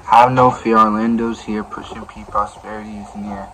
Have no fear, Arlando's here, pushing P Prosperity is near.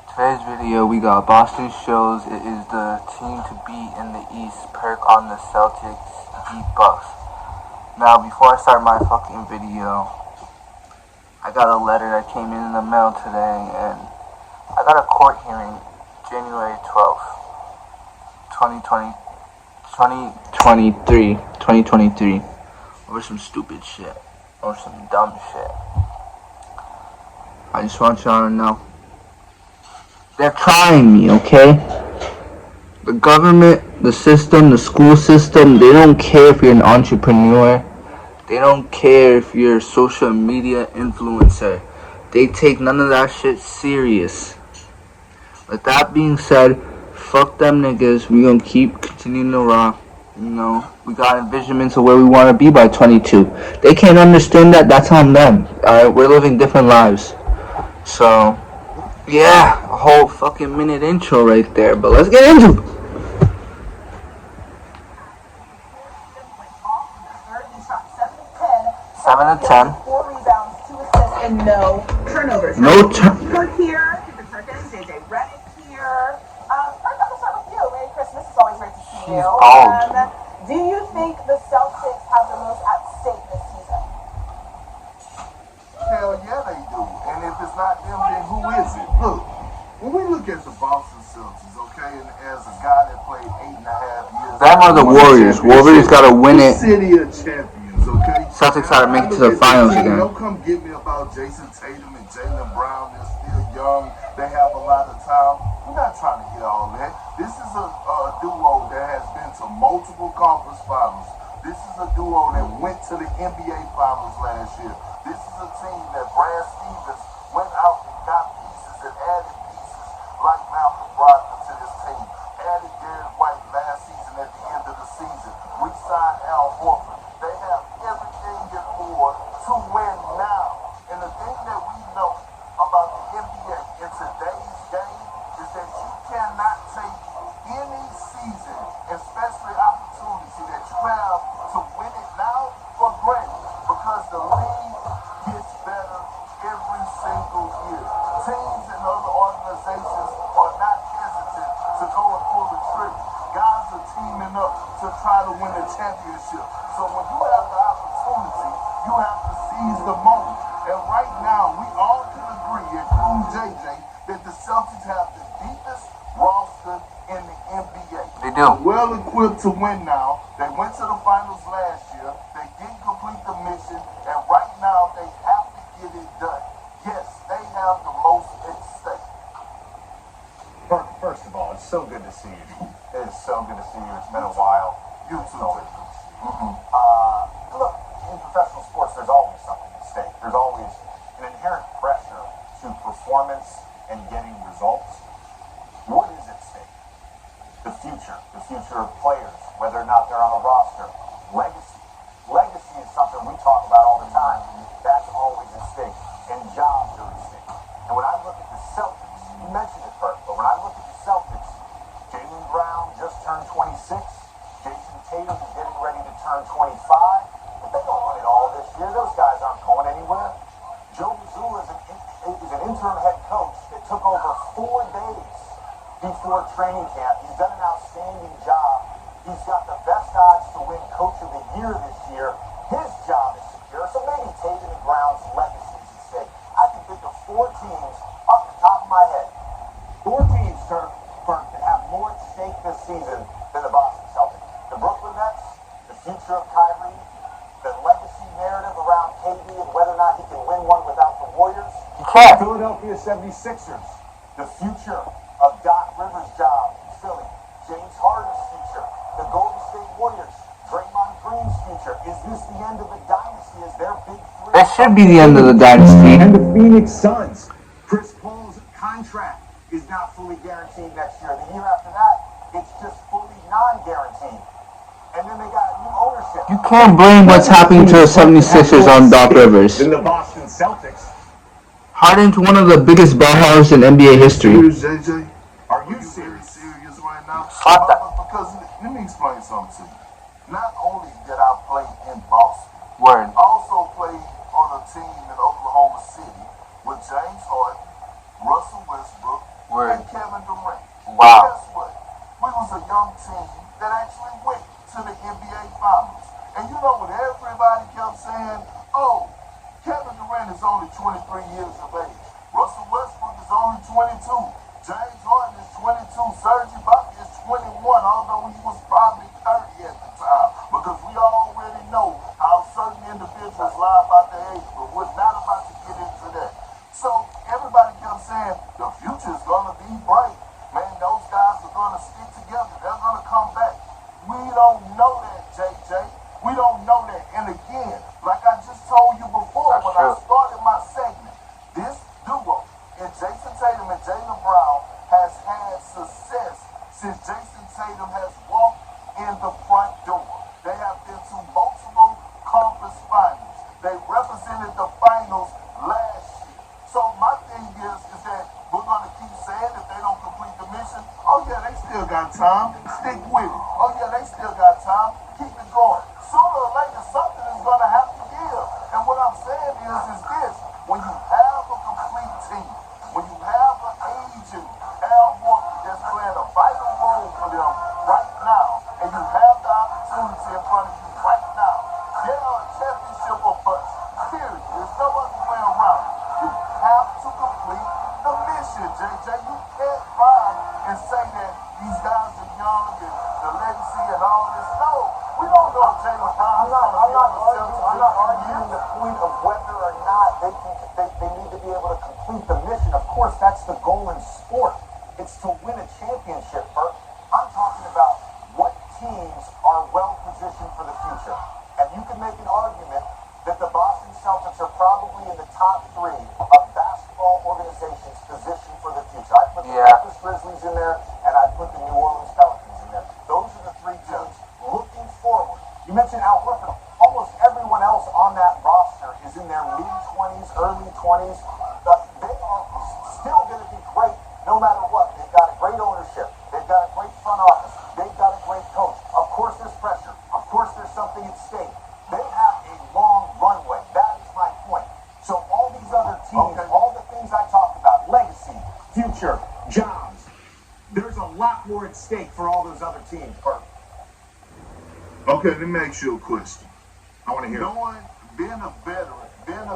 Today's video, we got Boston shows it is the team to beat in the East, perk on the Celtics beat Bucks. Now, before I start my fucking video, I got a letter that came in the mail today, and I got a court hearing January 12th, 2023, over some stupid shit, or some dumb shit. I just want y'all to know, they're trying me, okay? The government, the system, the school system, they don't care if you're an entrepreneur. They don't care if you're a social media influencer. They take none of that shit serious. With that being said, fuck them niggas. We gonna keep continuing to rock. You know, we got envisionments of where we want to be by 22. They can't understand that. That's on them. Alright, we're living different lives. So, yeah, a whole fucking minute intro right there. But let's get into it. Seven to 10. 4 rebounds, 2 assists, and no turnovers. No Kirk here, Cooper Perkins, JJ Redick here. First, I'm going to start with you. Merry Christmas. It's always great to see you. Do you think the Celtics have the most at stake this season? Hell yeah, they do. And if it's not them, then who is it? Look, when we look at the Boston Celtics, okay, and as a guy that played 8.5 years, them are the Warriors. Warriors gotta win it. City of champions, okay? Celtics gotta make it to the finals again. Don't come get me about Jason Tatum and Jaylen Brown. They're still young. They have a lot of time. We're not trying to get all that. This is a duo that has been to multiple conference finals. This is a duo that went to the NBA finals last year. This is a team that Brad Stevens went out and got pieces and added pieces like Malcolm Brogdon to this team. Added Derek White last season at the end of the season. Re-signed Al Horford. They have everything and more to win now. And the thing that we know about the NBA in today's game is that you cannot take any season, especially opportunity that you have to win it now, for granted, because the league gets better every single year. Teams and other organizations are not hesitant to go and pull the trigger. Guys are teaming up to try to win a championship. So when you have the opportunity, you have to seize the moment. And right now, we all can agree, including JJ, that the Celtics have the deepest roster in the NBA. They do. Well equipped to win now. They went to the finals last year. They didn't complete the mission, and right now they have to get it done. Yes, they have the most at stake. First of all, it's so good to see you. It is so good to see you. It's been a while. You too. Look, in professional sports, there's always something at stake. There's always an inherent pressure to performance and getting results. What is at stake? The future of players, whether or not they're on a roster. Legacy is something we talk about all the time. That's always at stake. And jobs are at stake. And when I look at the Celtics, you mentioned it first, but when I look at the Celtics, Jaylen Brown just turned 26. Jason Tatum is getting ready to turn 25. But they don't win it all this year. Those guys aren't going anywhere. Joe Mazzulla is an interim head coach that took over 4 days before training camp. He's done an outstanding job. He's got the best odds to win Coach of the Year this year. His job is secure. So maybe Tatum and Brown's legacy is at stake. I can think of 4 teams off the top of my head. 4 teams, sir, that have more at stake this season than the Boston Celtics. The Brooklyn Nets, the future of Kyrie, the legacy narrative around KD and whether or not he can win one without the Warriors. Philadelphia 76ers, the future of Doc Rivers' job in Philly. James Harden's future, the Golden State Warriors, Draymond Green's future. Is this the end of the dynasty? Is their big 3? That should be the end of the dynasty. And the Phoenix Suns. Chris Paul's contract is not fully guaranteed next year. The year after that, it's just fully non-guaranteed. And then they got new ownership. You can't blame what's happening to the 76ers on Doc Rivers. In the Boston Celtics. Harden's one of the biggest ballhouse in NBA history. JJ? Are you Very serious right now? Slap that. Because let me explain something to you. Not only did I play in Boston, Word. I also played on a team in saying, oh, Kevin Durant is only 23 years of age. Russell Westbrook is only 22. James Harden is 22. Serge Ibaka is 21, although he was probably 30 at the time. Because we already know how certain individuals lie about their age, but we're not about to get into that. So everybody kept saying, the future is going to be bright. Man, those guys are going to stick together. They're going to come back. We don't know that, JJ. We don't know that. And again, like I just told you before when I started my segment, this duo in Jason Tatum and Jaylen Brown has had success since Jason Tatum has walked in the front door. They have been to multiple conference finals. They represented the finals last year. So my thing is that we're going to keep saying if they don't complete the mission, oh yeah, they still got time. Stick with it. Oh yeah, they still got time. Keep it going. Sooner or later, something is going to have to give. And what I'm saying is this. When you have a complete team, when you have an agent, Al Morton, that's playing a vital role for them right now, and you have the opportunity in front of you right now, they are a championship or bust. Period. There's no other way around it. You have to complete the mission, JJ. You can't lie and say that these guys are young and the legacy and all this. No, we don't know if Jaylen Brown is going to be on the Celtics. I'm not arguing the point of whether or not they need to be able to complete the mission. Of course, that's the goal in sport. It's to win a championship, Bert. I'm talking about what teams are well positioned for the future. And you can make an argument that the Boston Celtics are probably in the top 3 of basketball organizations positioned for the future. I put the Memphis Grizzlies in there, and I put the New Orleans Pelicans in there. Those are the 3 teams looking forward. You mentioned Al Horford. Almost everyone else on that roster is in their mid-20s, early 20s. They are still going to be great no matter what. They've got a great ownership. They've got a great front office. They've got a great coach. Of course there's pressure. Of course there's something at stake. They have a long runway. That is my point. So all these other teams, all the things I talked about, legacy, future, jobs, there's a lot more at stake for all those other teams, Bert. Okay, let me ask you a question. I want to hear Being a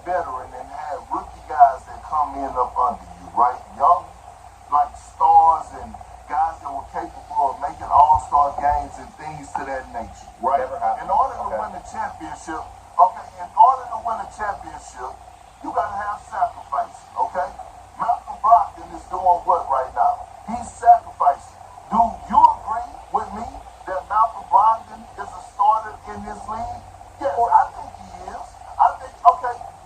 veteran and have rookie guys that come in up under you, right? Young, like stars and guys that were capable of making all-star games and things to that nature, right? Never happened. In order to win a championship, you got to have sacrifice, okay? Malcolm Brogdon is doing what right now? He's sacrificing. Do you agree with me that Malcolm Brogdon is a starter in this league? Yes, I think he is.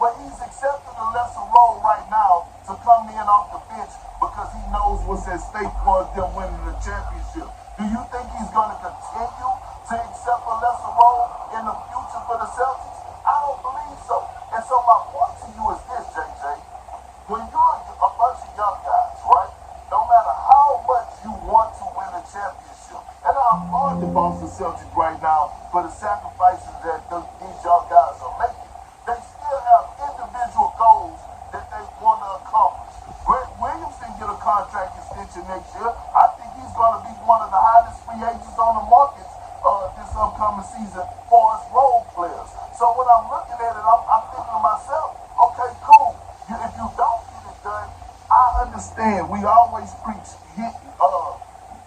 But he's accepting a lesser role right now to come in off the bench because he knows what's at stake for them winning the championship. Do you think he's going to continue to accept a lesser role in the future for the Celtics? I don't believe so. And so my point to you is this, JJ. When you're a bunch of young guys, right, no matter how much you want to win a championship, and I applaud the Boston Celtics right now for the sacrifices that these young guys are making, they still have individual goals that they want to accomplish. Grant Williamson get a contract extension next year. I think he's going to be one of the highest free agents on the market this upcoming season for his role players. So when I'm looking at it, I'm thinking to myself, okay, cool. If you don't get it done, I understand. We always preach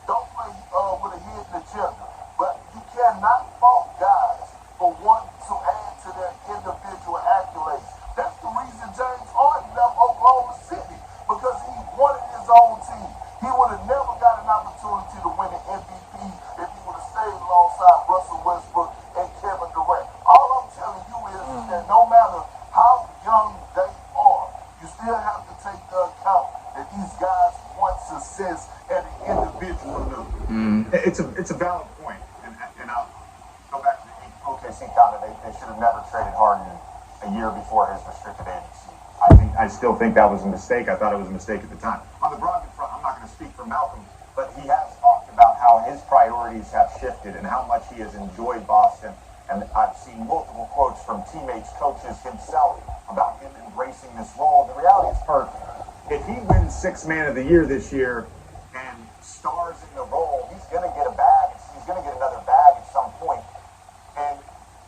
don't play with a hidden agenda. But you cannot fault guys for wanting to add to their individual accolades. That's the reason James Harden left Oklahoma City, because he wanted his own team. He would have never got an opportunity to win an MVP if he would have stayed alongside Russell Westbrook and Kevin Durant. All I'm telling you is that no matter how young they are, you still have to take into account that these guys want success at an individual level. It's a valid point, and I'll go back to the OKC comment. They should have never traded Harden a year before his restricted agency. I still think that was a mistake. I thought it was a mistake at the time. On the Brogdon front, I'm not going to speak for Malcolm, but he has talked about how his priorities have shifted and how much he has enjoyed Boston. And I've seen multiple quotes from teammates, coaches, himself about him embracing this role. The reality is, if he wins Sixth Man of the Year this year and stars in the role, he's going to get a bag. He's going to get another bag at some point, and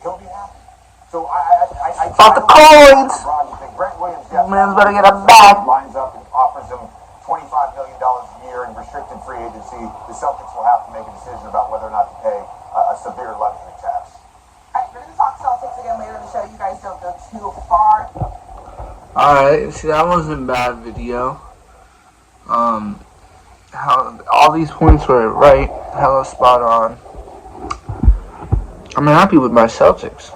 he'll be happy. So I About the coins! Brent Williams, yes, Man's better get a bag. lines up and offers him $25 million a year in restricted free agency. The Celtics will have to make a decision about whether or not to pay a severe luxury tax. All right, we're going to talk Celtics again later in the show. You guys don't go too far. Alright, see, that wasn't a bad video. How all these points were right, hella spot on. I'm happy with my Celtics.